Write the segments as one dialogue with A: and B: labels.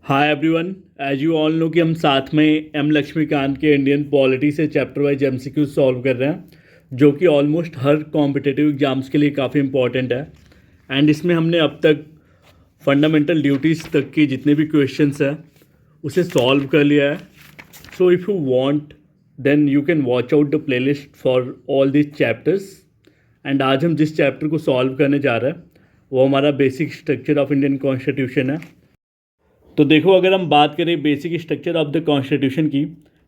A: Hi everyone. As you all know कि हम साथ में एम लक्ष्मीकांत के इंडियन पॉलिटी से चैप्टर वाइज एमसीक्यू सॉल्व कर रहे हैं, जो कि ऑलमोस्ट हर कॉम्पिटिटिव एग्जाम्स के लिए काफ़ी इंपॉर्टेंट है। एंड इसमें हमने अब तक फंडामेंटल ड्यूटीज़ तक की जितने भी क्वेश्चंस हैं उसे सॉल्व कर लिया है। So if you want then you can watch out the playlist for all this chapters. And आज हम जिस चैप्टर को सॉल्व करने जा रहे हैं वो हमारा basic structure of Indian constitution है। तो देखो, अगर हम बात करें basic structure of the constitution की,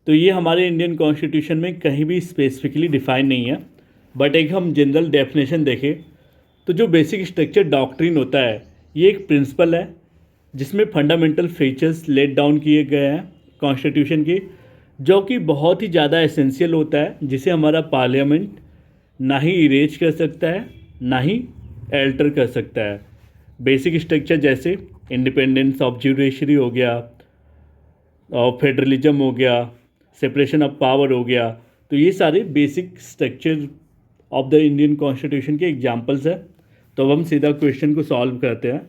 A: तो ये हमारे इंडियन कॉन्स्टिट्यूशन में कहीं भी स्पेसिफिकली डिफाइन नहीं है। बट एक हम जनरल डेफिनेशन देखें तो जो बेसिक स्ट्रक्चर डॉक्ट्रिन होता है ये एक प्रिंसिपल है जिसमें फंडामेंटल फीचर्स लेट डाउन किए गए हैं कॉन्स्टिट्यूशन के, जो कि बहुत ही ज़्यादा एसेंशियल होता है, जिसे हमारा पार्लियामेंट ना ही इरेज कर सकता है ना ही एल्टर कर सकता है। बेसिक स्ट्रक्चर जैसे इंडिपेंडेंस ऑफ जुडिशरी हो गया, और फेडरलिज्म हो गया, सेपरेशन ऑफ पावर हो गया, तो ये सारे basic structure of the Indian constitution के एग्जांपल्स हैं। तो अब हम सीधा क्वेश्चन को सॉल्व करते हैं।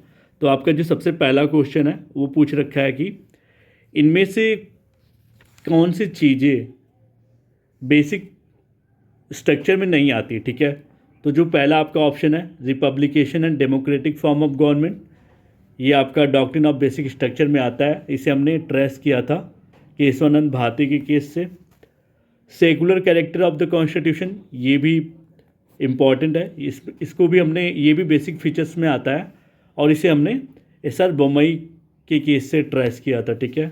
A: तो आपका जो सबसे पहला क्वेश्चन है वो पूछ रखा है कि इनमें से कौन सी चीज़ें बेसिक स्ट्रक्चर में नहीं आती। ठीक है, तो जो पहला आपका ऑप्शन है republication and democratic form of government, ये आपका डॉक्ट्रिन ऑफ बेसिक स्ट्रक्चर में आता है। इसे हमने ट्रेस किया था केशवानंद भारती के केस से। Secular character of the constitution, ये भी इम्पॉर्टेंट है, इसको भी हमने, ये भी बेसिक फीचर्स में आता है और इसे हमने एस.आर. बोम्मई के केस से ट्रेस किया था। ठीक है,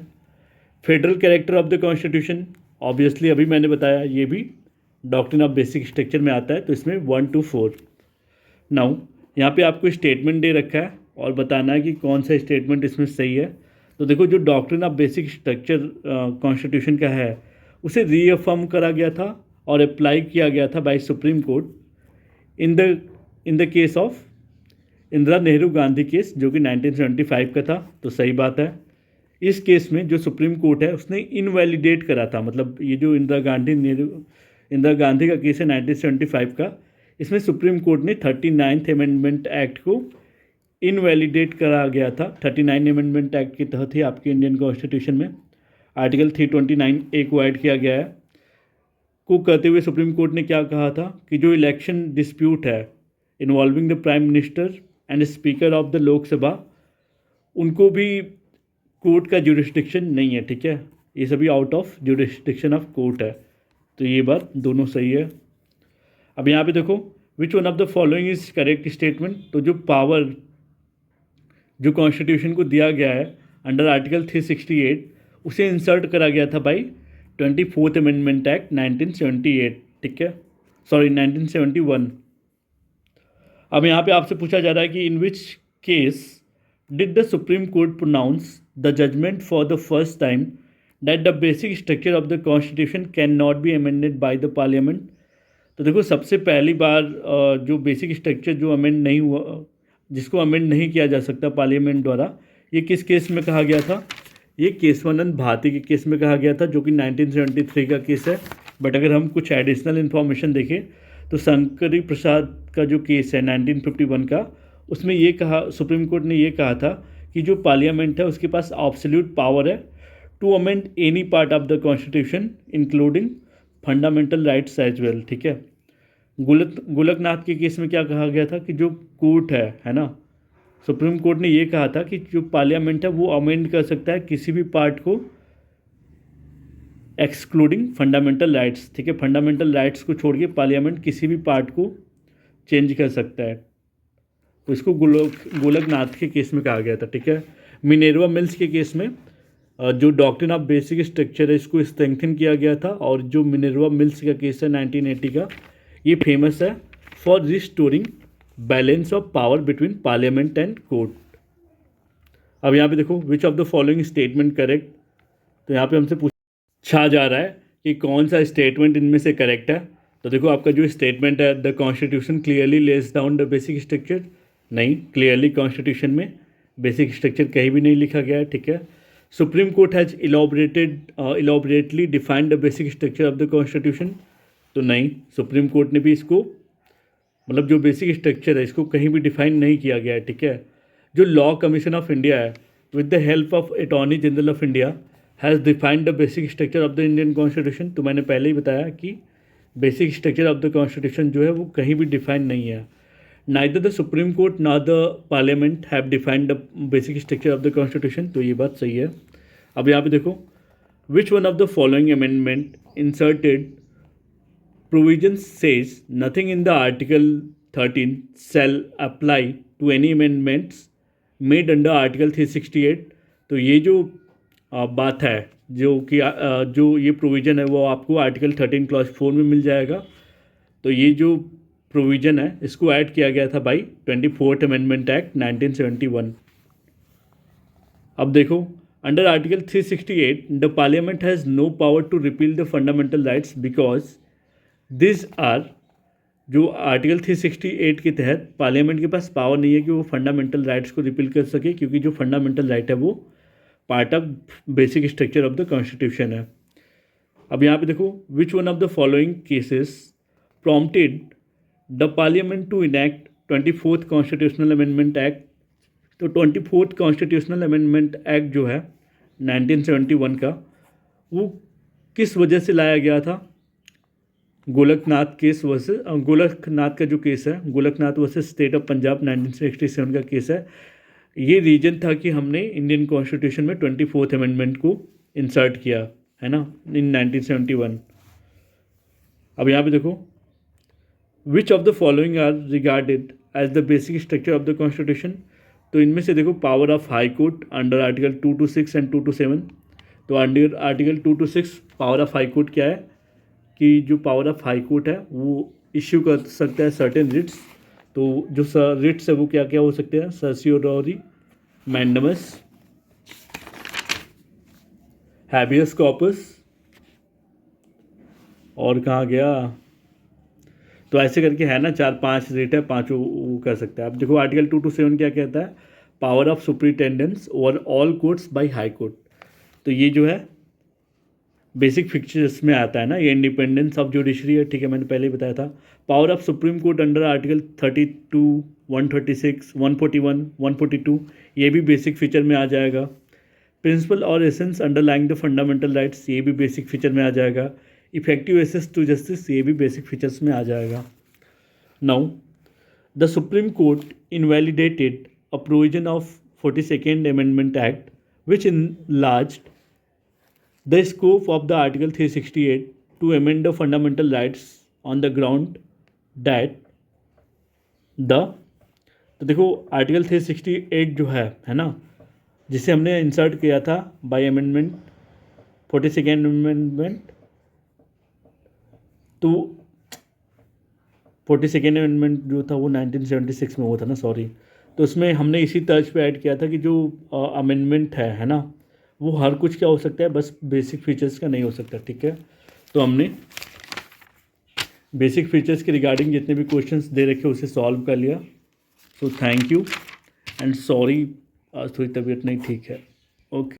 A: federal character of the constitution, obviously अभी मैंने बताया ये भी डॉक्ट्रिन ऑफ बेसिक स्ट्रक्चर में आता है। तो इसमें 1 to 4। नाउ यहाँ पे आपको स्टेटमेंट दे रखा है और बताना है कि कौन सा स्टेटमेंट इसमें सही है। तो देखो, जो doctrine of basic structure constitution का है उसे रीअफर्म करा गया था और अप्लाई किया गया था by Supreme Court in the case of Indira Nehru Gandhi case, जो कि 1975 का था। तो सही बात है, इस केस में जो सुप्रीम कोर्ट है उसने इनवैलिडेट करा था, मतलब ये जो इंदिरा गांधी का केस है 1975 का, इसमें सुप्रीम कोर्ट ने 39th अमेंडमेंट एक्ट को इनवैलिडेट करा गया था। 39 अमेंडमेंट एक्ट के तहत ही आपके इंडियन कॉन्स्टिट्यूशन में आर्टिकल 329A को ऐड किया गया है। को कहते हुए सुप्रीम कोर्ट ने क्या कहा था कि जो इलेक्शन डिस्प्यूट है involving the prime minister and speaker of the Lok Sabha, उनको भी कोर्ट का जुरिस्डिक्शन नहीं है। ठीक है, ये सभी out of jurisdiction of court है। तो ये बात दोनों सही है। अब यहाँ पे देखो, which one of the following is correct statement. तो जो पावर जो कॉन्स्टिट्यूशन को दिया गया है अंडर आर्टिकल 368, उसे इंसर्ट करा गया था बाई 24th अमेंडमेंट एक्ट 1978। ठीक है, सॉरी 1971। अब यहाँ पे आपसे पूछा जा रहा है कि in which case did the Supreme Court pronounce the judgment for the first time that the basic structure of the constitution can not be amended by the parliament. तो देखो, सबसे पहली बार जो बेसिक स्ट्रक्चर जो अमेंड नहीं हुआ, जिसको amend नहीं किया जा सकता पार्लियामेंट द्वारा, ये किस केस में कहा गया था? ये केशवानंद भारती के केस में कहा गया था, जो कि 1973 का केस है। बट अगर हम कुछ एडिशनल इन्फॉर्मेशन देखें तो शंकरी प्रसाद का जो केस है 1951 का, उसमें ये कहा, सुप्रीम कोर्ट ने ये कहा था कि जो पार्लियामेंट है उसके पास एब्सोल्यूट पावर है to amend any part of the constitution including fundamental rights as well. ठीक है, गोलकनाथ के केस में क्या कहा गया था कि जो कोर्ट है ना, सुप्रीम कोर्ट ने ये कहा था कि जो पार्लियामेंट है वो अमेंड कर सकता है किसी भी पार्ट को एक्सक्लूडिंग फंडामेंटल राइट्स। ठीक है, फंडामेंटल राइट्स को छोड़ के पार्लियामेंट किसी भी पार्ट को चेंज कर सकता है। तो इसको गोलकनाथ के केस में कहा गया था। ठीक है, मिनेर्वा मिल्स के केस में जो डॉक्ट्रिन ऑफ बेसिक स्ट्रक्चर है इसको स्ट्रेंथन किया गया था। और जो मिनेर्वा मिल्स का केस है 1980 का, ये फेमस है for restoring balance of power between parliament and court. अब यहाँ पे देखो, which of the following statement correct. तो यहाँ पे हमसे पूछा जा रहा है कि कौन सा स्टेटमेंट इनमें से करेक्ट है। तो देखो, आपका जो स्टेटमेंट है the constitution clearly lays down the basic structure, नहीं, क्लियरली कॉन्स्टिट्यूशन में बेसिक स्ट्रक्चर कहीं भी नहीं लिखा गया है। ठीक है, Supreme Court has elaborately defined the basic structure of the constitution. तो नहीं, सुप्रीम कोर्ट ने भी इसको, मतलब जो बेसिक स्ट्रक्चर है इसको कहीं भी डिफाइन नहीं किया गया है। ठीक है, जो लॉ कमीशन ऑफ इंडिया है with the help of Attorney General of India has defined the basic structure of the Indian Constitution। तो मैंने पहले ही बताया कि basic structure of the constitution जो है वो कहीं भी डिफाइन नहीं है। नाइदर द सुप्रीम कोर्ट ना the parliament have defined the basic structure of the constitution. तो ये बात सही है। अब यहाँ पे देखो, which one of the following amendment inserted provision says nothing in the article 13 shall apply to any amendments made under article 368। तो ये जो बात है जो कि जो ये प्रोविज़न है वो आपको आर्टिकल 13 क्लॉज 4 में मिल जाएगा। तो ये जो प्रोविज़न है इसको ऐड किया गया था बाई 24th अमेंडमेंट एक्ट 1971। अब देखो, under article 368 the parliament has no power to repeal the fundamental rights because this are, जो आर्टिकल 368 के तहत पार्लियामेंट के पास पावर नहीं है कि वो फंडामेंटल राइट्स को रिपील कर सके, क्योंकि जो फंडामेंटल राइट है वो part of basic structure of the constitution है। अब यहाँ पे देखो, which one of the following cases prompted the parliament to enact 24th constitutional amendment act. तो 24th कॉन्स्टिट्यूशनल अमेंडमेंट एक्ट जो है 1971 का, वो किस वजह से लाया गया था? गोलकनाथ केस वर्सेस गोलकनाथ का जो केस है, Golaknath versus state of Punjab 1967 का केस है। ये रीजन था कि हमने इंडियन कॉन्स्टिट्यूशन में 24th अमेंडमेंट को इंसर्ट किया है ना, इन 1971। अब यहाँ पे देखो, which of the following are regarded as the basic structure of the constitution. तो इनमें से देखो, power of high court under article 226 and 227। तो under article 226 power of high court क्या है कि जो पावर ऑफ हाई कोर्ट है वो इश्यू कर सकता है सर्टेन रिट्स। तो जो रिट्स है वो क्या क्या हो सकते हैं? सर्सियोरी, मैंडमस, हैबियस कॉर्पस, और कहाँ गया? तो ऐसे करके है ना, 4-5 रिट है, पाँचों वो कर सकता है। अब देखो, आर्टिकल 227 क्या कहता है? Power of superintendence over all courts by high court. तो ये जो है बेसिक फीचर्स में आता है ना, ये इंडिपेंडेंस ऑफ जुडिशरी है, ठीक है, मैंने पहले ही बताया था। Power of supreme court under article 32, 136, 141, 142, ये भी बेसिक फीचर में आ जाएगा। प्रिंसिपल और essence underlying the fundamental rights, ये भी बेसिक फीचर में आ जाएगा। इफेक्टिव एसेस टू जस्टिस, ये भी बेसिक फीचर्स में आ जाएगा। Now the Supreme court invalidated a provision of 42nd amendment act which enlarged the scope of the article 368 to amend the fundamental rights on the ground that the, तो देखो article 368 जो है ना, जिसे हमने insert किया था बाय अमेंडमेंट 42nd अमेंडमेंट। तो 42nd अमेंडमेंट जो था वो 1976 में हुआ था ना, सॉरी। तो उसमें हमने इसी तर्ज पे ऐड किया था कि जो अमेंडमेंट है ना, वो हर कुछ क्या हो सकता है, बस बेसिक फीचर्स का नहीं हो सकता, ठीक है। तो हमने बेसिक फीचर्स के रिगार्डिंग जितने भी क्वेश्चंस दे रखे उसे सॉल्व कर लिया। So thank you and sorry, आज थोड़ी तबीयत नहीं ठीक है। ओके।